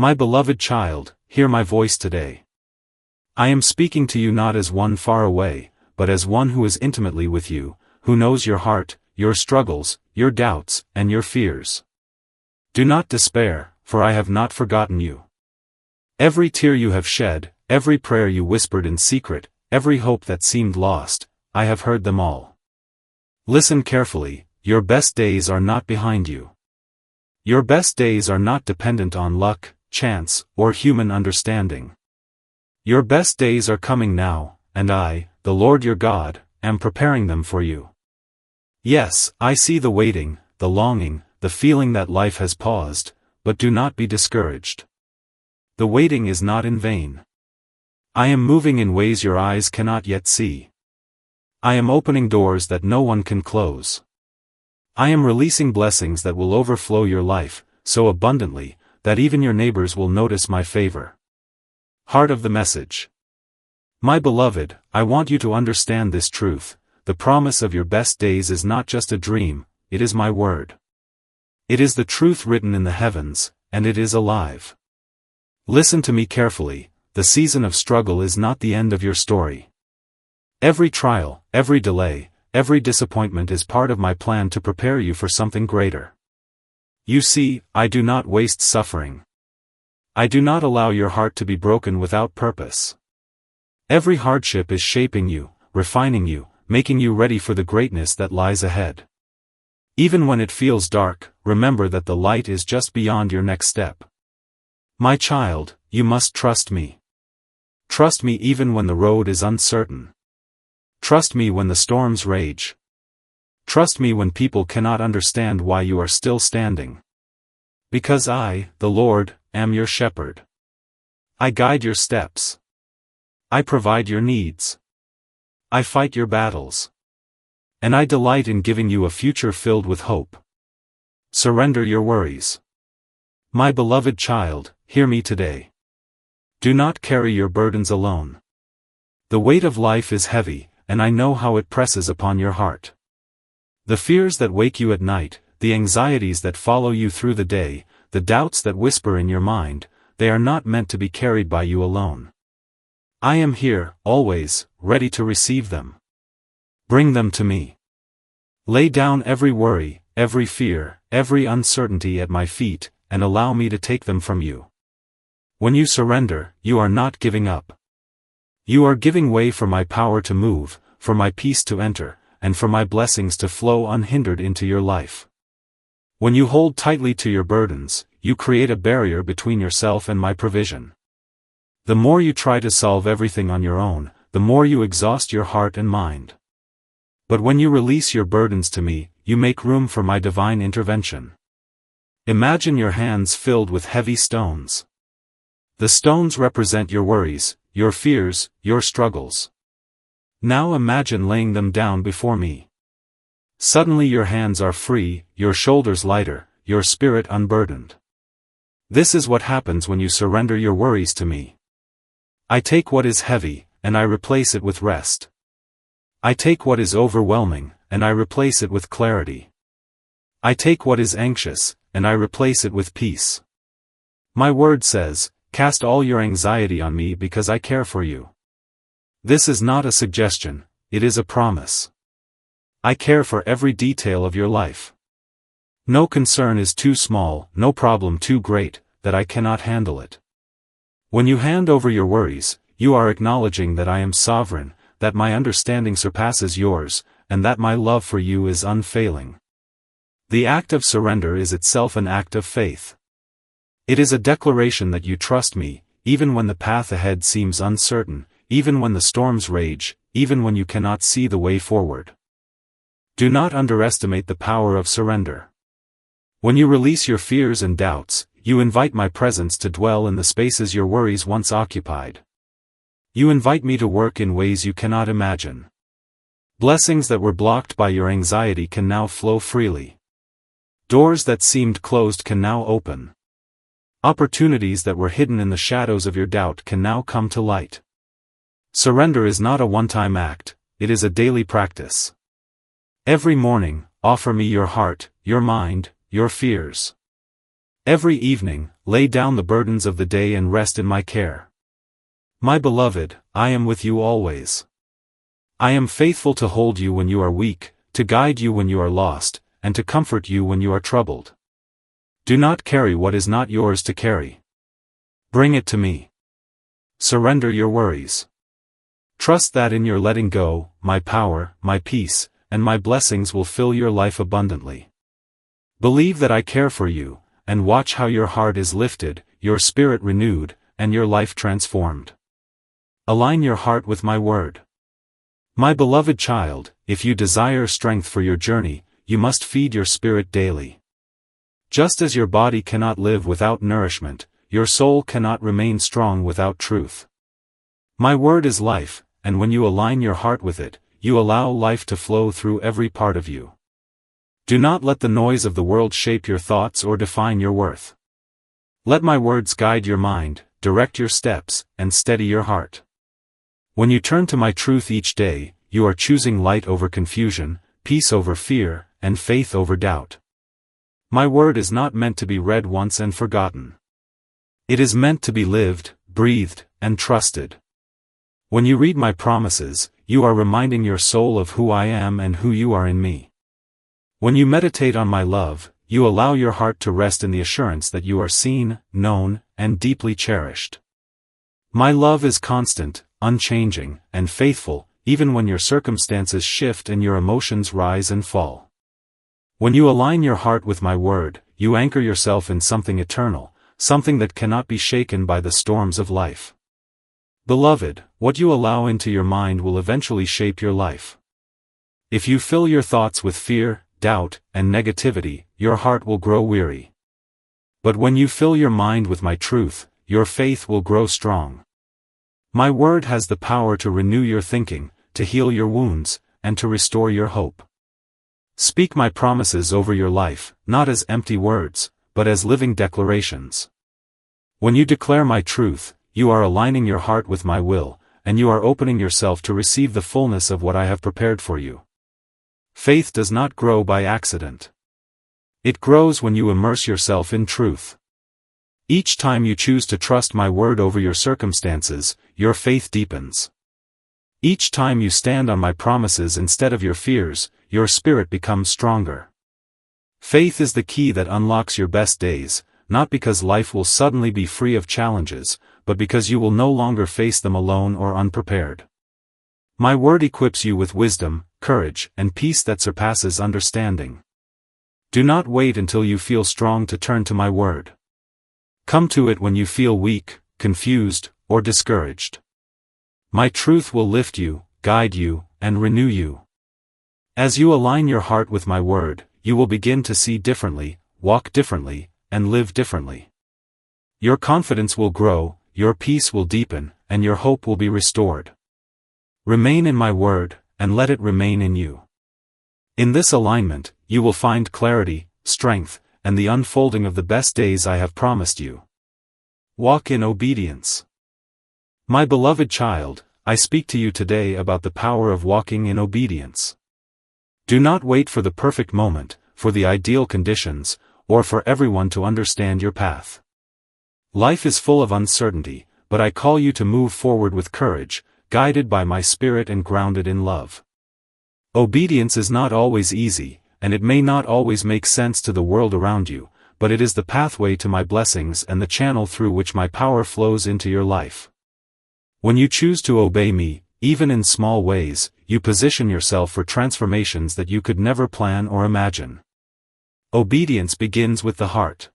My beloved child, hear my voice today. I am speaking to you not as one far away, but as one who is intimately with you, who knows your heart, your struggles, your doubts, and your fears. Do not despair, for I have not forgotten you. Every tear you have shed, every prayer you whispered in secret, every hope that seemed lost, I have heard them all. Listen carefully, your best days are not behind you. Your best days are not dependent on luck, chance, or human understanding. Your best days are coming now, and I, the Lord your God, am preparing them for you. Yes, I see the waiting, the longing, the feeling that life has paused, but do not be discouraged. The waiting is not in vain. I am moving in ways your eyes cannot yet see. I am opening doors that no one can close. I am releasing blessings that will overflow your life, so abundantly, that even your neighbors will notice my favor. Heart of the message. My beloved, I want you to understand this truth: the promise of your best days is not just a dream, it is my word. It is the truth written in the heavens, and it is alive. Listen to me carefully, the season of struggle is not the end of your story. Every trial, every delay, every disappointment is part of my plan to prepare you for something greater. You see, I do not waste suffering. I do not allow your heart to be broken without purpose. Every hardship is shaping you, refining you, making you ready for the greatness that lies ahead. Even when it feels dark, remember that the light is just beyond your next step. My child, you must trust me. Trust me even when the road is uncertain. Trust me when the storms rage. Trust me when people cannot understand why you are still standing. Because I, the Lord, am your shepherd. I guide your steps. I provide your needs. I fight your battles. And I delight in giving you a future filled with hope. Surrender your worries. My beloved child, hear me today. Do not carry your burdens alone. The weight of life is heavy, and I know how it presses upon your heart. The fears that wake you at night, the anxieties that follow you through the day, the doubts that whisper in your mind, they are not meant to be carried by you alone. I am here, always, ready to receive them. Bring them to me. Lay down every worry, every fear, every uncertainty at my feet, and allow me to take them from you. When you surrender, you are not giving up. You are giving way for my power to move, for my peace to enter, and for my blessings to flow unhindered into your life. When you hold tightly to your burdens, you create a barrier between yourself and my provision. The more you try to solve everything on your own, the more you exhaust your heart and mind. But when you release your burdens to me, you make room for my divine intervention. Imagine your hands filled with heavy stones. The stones represent your worries, your fears, your struggles. Now imagine laying them down before me. Suddenly your hands are free, your shoulders lighter, your spirit unburdened. This is what happens when you surrender your worries to me. I take what is heavy, and I replace it with rest. I take what is overwhelming, and I replace it with clarity. I take what is anxious, and I replace it with peace. My word says, cast all your anxiety on me because I care for you. This is not a suggestion, it is a promise. I care for every detail of your life. No concern is too small, no problem too great, that I cannot handle it. When you hand over your worries, you are acknowledging that I am sovereign, that my understanding surpasses yours, and that my love for you is unfailing. The act of surrender is itself an act of faith. It is a declaration that you trust me, even when the path ahead seems uncertain, even when the storms rage, even when you cannot see the way forward. Do not underestimate the power of surrender. When you release your fears and doubts, you invite my presence to dwell in the spaces your worries once occupied. You invite me to work in ways you cannot imagine. Blessings that were blocked by your anxiety can now flow freely. Doors that seemed closed can now open. Opportunities that were hidden in the shadows of your doubt can now come to light. Surrender is not a one-time act, it is a daily practice. Every morning, offer me your heart, your mind, your fears. Every evening, lay down the burdens of the day and rest in my care. My beloved, I am with you always. I am faithful to hold you when you are weak, to guide you when you are lost, and to comfort you when you are troubled. Do not carry what is not yours to carry. Bring it to me. Surrender your worries. Trust that in your letting go, my power, my peace, and my blessings will fill your life abundantly. Believe that I care for you, and watch how your heart is lifted, your spirit renewed, and your life transformed. Align your heart with my word. My beloved child, if you desire strength for your journey, you must feed your spirit daily. Just as your body cannot live without nourishment, your soul cannot remain strong without truth. My word is life, and when you align your heart with it, you allow life to flow through every part of you. Do not let the noise of the world shape your thoughts or define your worth. Let my words guide your mind, direct your steps, and steady your heart. When you turn to my truth each day, you are choosing light over confusion, peace over fear, and faith over doubt. My word is not meant to be read once and forgotten. It is meant to be lived, breathed, and trusted. When you read my promises, you are reminding your soul of who I am and who you are in me. When you meditate on my love, you allow your heart to rest in the assurance that you are seen, known, and deeply cherished. My love is constant, unchanging, and faithful, even when your circumstances shift and your emotions rise and fall. When you align your heart with my word, you anchor yourself in something eternal, something that cannot be shaken by the storms of life. Beloved, what you allow into your mind will eventually shape your life. If you fill your thoughts with fear, doubt, and negativity, your heart will grow weary. But when you fill your mind with my truth, your faith will grow strong. My word has the power to renew your thinking, to heal your wounds, and to restore your hope. Speak my promises over your life, not as empty words, but as living declarations. When you declare my truth, you are aligning your heart with my will, and you are opening yourself to receive the fullness of what I have prepared for you. Faith does not grow by accident. It grows when you immerse yourself in truth. Each time you choose to trust my word over your circumstances, your faith deepens. Each time you stand on my promises instead of your fears, your spirit becomes stronger. Faith is the key that unlocks your best days, not because life will suddenly be free of challenges, but because you will no longer face them alone or unprepared. My word equips you with wisdom, courage, and peace that surpasses understanding. Do not wait until you feel strong to turn to my word. Come to it when you feel weak, confused, or discouraged. My truth will lift you, guide you, and renew you. As you align your heart with my word, you will begin to see differently, walk differently, and live differently. Your confidence will grow, your peace will deepen, and your hope will be restored. Remain in my word, and let it remain in you. In this alignment, you will find clarity, strength, and the unfolding of the best days I have promised you. Walk in obedience. My beloved child, I speak to you today about the power of walking in obedience. Do not wait for the perfect moment, for the ideal conditions, or for everyone to understand your path. Life is full of uncertainty, but I call you to move forward with courage, guided by my spirit and grounded in love. Obedience is not always easy, and it may not always make sense to the world around you, but it is the pathway to my blessings and the channel through which my power flows into your life. When you choose to obey me, even in small ways, you position yourself for transformations that you could never plan or imagine. Obedience begins with the heart.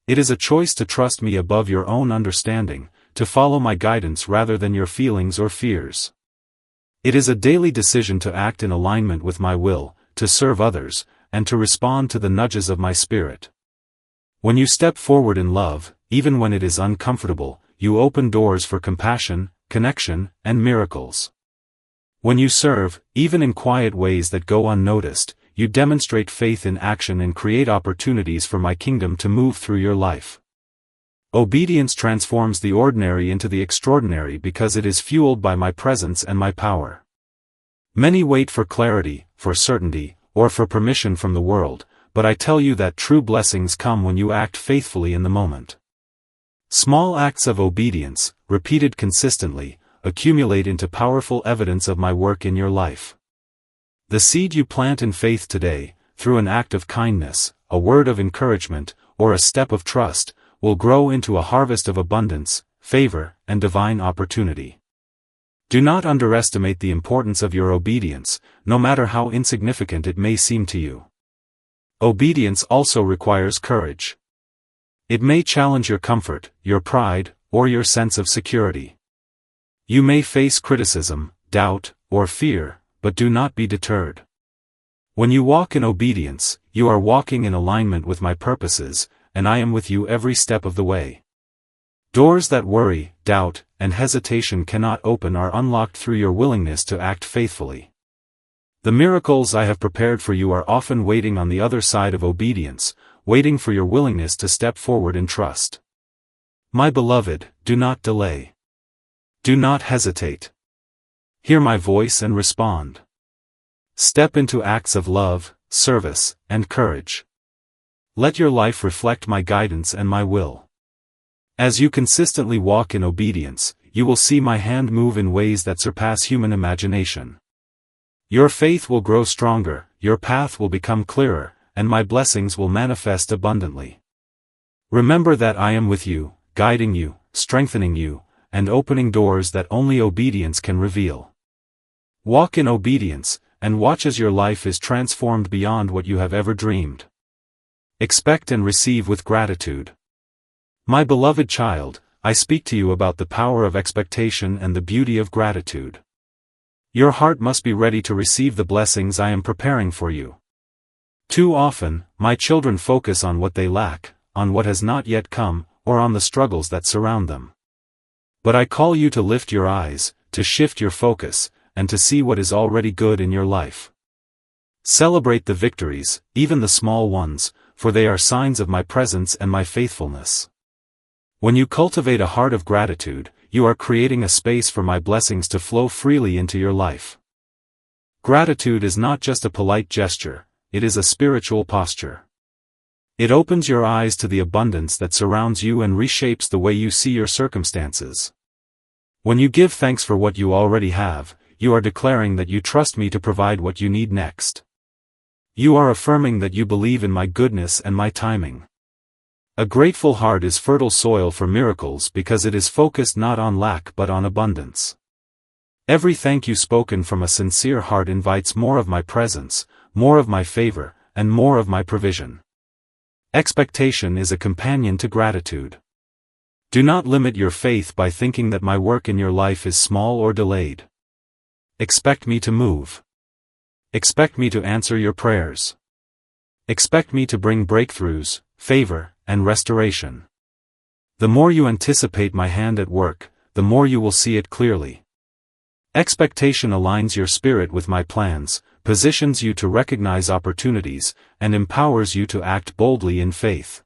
It is a choice to trust me above your own understanding, to follow my guidance rather than your feelings or fears. It is a daily decision to act in alignment with my will, to serve others, and to respond to the nudges of my spirit. When you step forward in love, even when it is uncomfortable, you open doors for compassion, connection, and miracles. When you serve, even in quiet ways that go unnoticed, you demonstrate faith in action and create opportunities for my kingdom to move through your life. Obedience transforms the ordinary into the extraordinary because it is fueled by my presence and my power. Many wait for clarity, for certainty, or for permission from the world, but I tell you that true blessings come when you act faithfully in the moment. Small acts of obedience, repeated consistently, accumulate into powerful evidence of my work in your life. The seed you plant in faith today, through an act of kindness, a word of encouragement, or a step of trust, will grow into a harvest of abundance, favor, and divine opportunity. Do not underestimate the importance of your obedience, no matter how insignificant it may seem to you. Obedience also requires courage. It may challenge your comfort, your pride, or your sense of security. You may face criticism, doubt, or fear, but do not be deterred. When you walk in obedience, you are walking in alignment with my purposes, and I am with you every step of the way. Doors that worry, doubt, and hesitation cannot open are unlocked through your willingness to act faithfully. The miracles I have prepared for you are often waiting on the other side of obedience, waiting for your willingness to step forward in trust. My beloved, do not delay. Do not hesitate. Hear my voice and respond. Step into acts of love, service, and courage. Let your life reflect my guidance and my will. As you consistently walk in obedience, you will see my hand move in ways that surpass human imagination. Your faith will grow stronger, your path will become clearer, and my blessings will manifest abundantly. Remember that I am with you, guiding you, strengthening you, and opening doors that only obedience can reveal. Walk in obedience, and watch as your life is transformed beyond what you have ever dreamed. Expect and receive with gratitude. My beloved child, I speak to you about the power of expectation and the beauty of gratitude. Your heart must be ready to receive the blessings I am preparing for you. Too often, my children focus on what they lack, on what has not yet come, or on the struggles that surround them. But I call you to lift your eyes, to shift your focus, and to see what is already good in your life. Celebrate the victories, even the small ones, for they are signs of my presence and my faithfulness. When you cultivate a heart of gratitude, you are creating a space for my blessings to flow freely into your life. Gratitude is not just a polite gesture, it is a spiritual posture. It opens your eyes to the abundance that surrounds you and reshapes the way you see your circumstances. When you give thanks for what you already have, you are declaring that you trust me to provide what you need next. You are affirming that you believe in my goodness and my timing. A grateful heart is fertile soil for miracles because it is focused not on lack but on abundance. Every thank you spoken from a sincere heart invites more of my presence, more of my favor, and more of my provision. Expectation is a companion to gratitude. Do not limit your faith by thinking that my work in your life is small or delayed. Expect me to move. Expect me to answer your prayers. Expect me to bring breakthroughs, favor, and restoration. The more you anticipate my hand at work, the more you will see it clearly. Expectation aligns your spirit with my plans, positions you to recognize opportunities, and empowers you to act boldly in faith.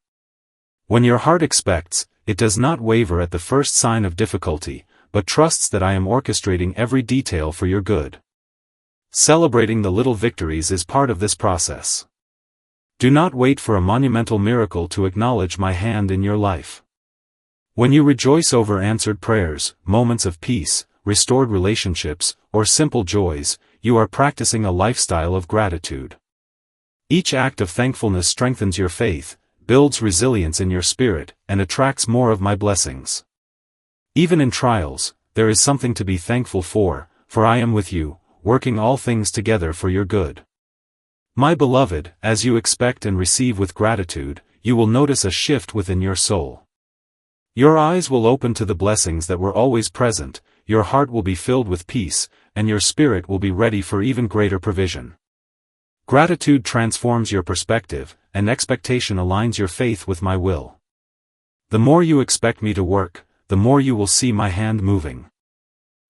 When your heart expects, it does not waver at the first sign of difficulty, but trusts that I am orchestrating every detail for your good. Celebrating the little victories is part of this process. Do not wait for a monumental miracle to acknowledge my hand in your life. When you rejoice over answered prayers, moments of peace, restored relationships, or simple joys, you are practicing a lifestyle of gratitude. Each act of thankfulness strengthens your faith, builds resilience in your spirit, and attracts more of my blessings. Even in trials, there is something to be thankful for I am with you, working all things together for your good. My beloved, as you expect and receive with gratitude, you will notice a shift within your soul. Your eyes will open to the blessings that were always present, your heart will be filled with peace, and your spirit will be ready for even greater provision. Gratitude transforms your perspective, and expectation aligns your faith with my will. The more you expect me to work, the more you will see my hand moving.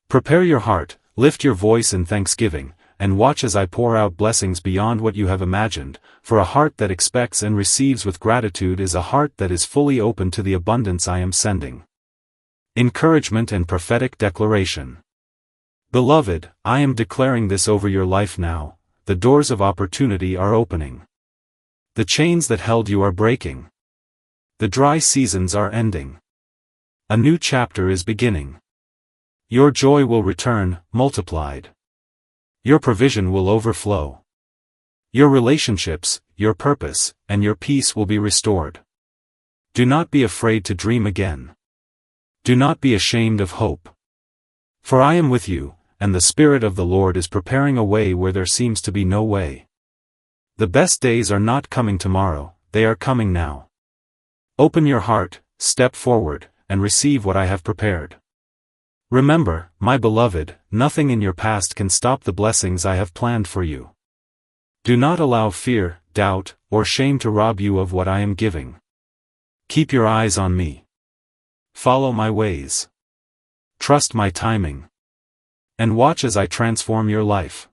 Prepare your heart, lift your voice in thanksgiving, and watch as I pour out blessings beyond what you have imagined, for a heart that expects and receives with gratitude is a heart that is fully open to the abundance I am sending. Encouragement and prophetic declaration. Beloved, I am declaring this over your life now, the doors of opportunity are opening. The chains that held you are breaking. The dry seasons are ending. A new chapter is beginning. Your joy will return, multiplied. Your provision will overflow. Your relationships, your purpose, and your peace will be restored. Do not be afraid to dream again. Do not be ashamed of hope. For I am with you, and the Spirit of the Lord is preparing a way where there seems to be no way. The best days are not coming tomorrow, they are coming now. Open your heart, step forward, and receive what I have prepared. Remember, my beloved, nothing in your past can stop the blessings I have planned for you. Do not allow fear, doubt, or shame to rob you of what I am giving. Keep your eyes on me. Follow my ways. Trust my timing. And watch as I transform your life.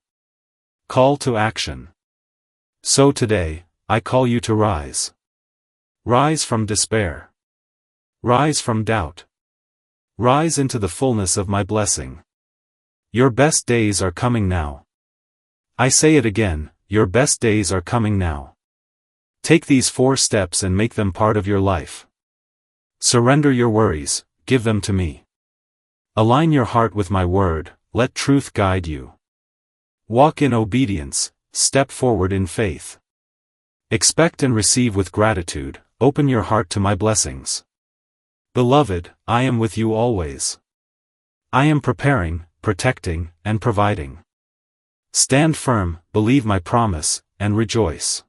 Call to action. So today, I call you to rise. Rise from despair. Rise from doubt. Rise into the fullness of my blessing. Your best days are coming now. I say it again, your best days are coming now. Take these 4 steps and make them part of your life. Surrender your worries, give them to me. Align your heart with my word, let truth guide you. Walk in obedience, step forward in faith. Expect and receive with gratitude, open your heart to my blessings. Beloved, I am with you always. I am preparing, protecting, and providing. Stand firm, believe my promise, and rejoice.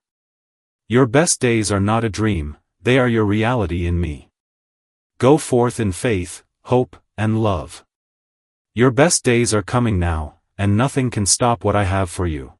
Your best days are not a dream, they are your reality in me. Go forth in faith, hope, and love. Your best days are coming now, and nothing can stop what I have for you.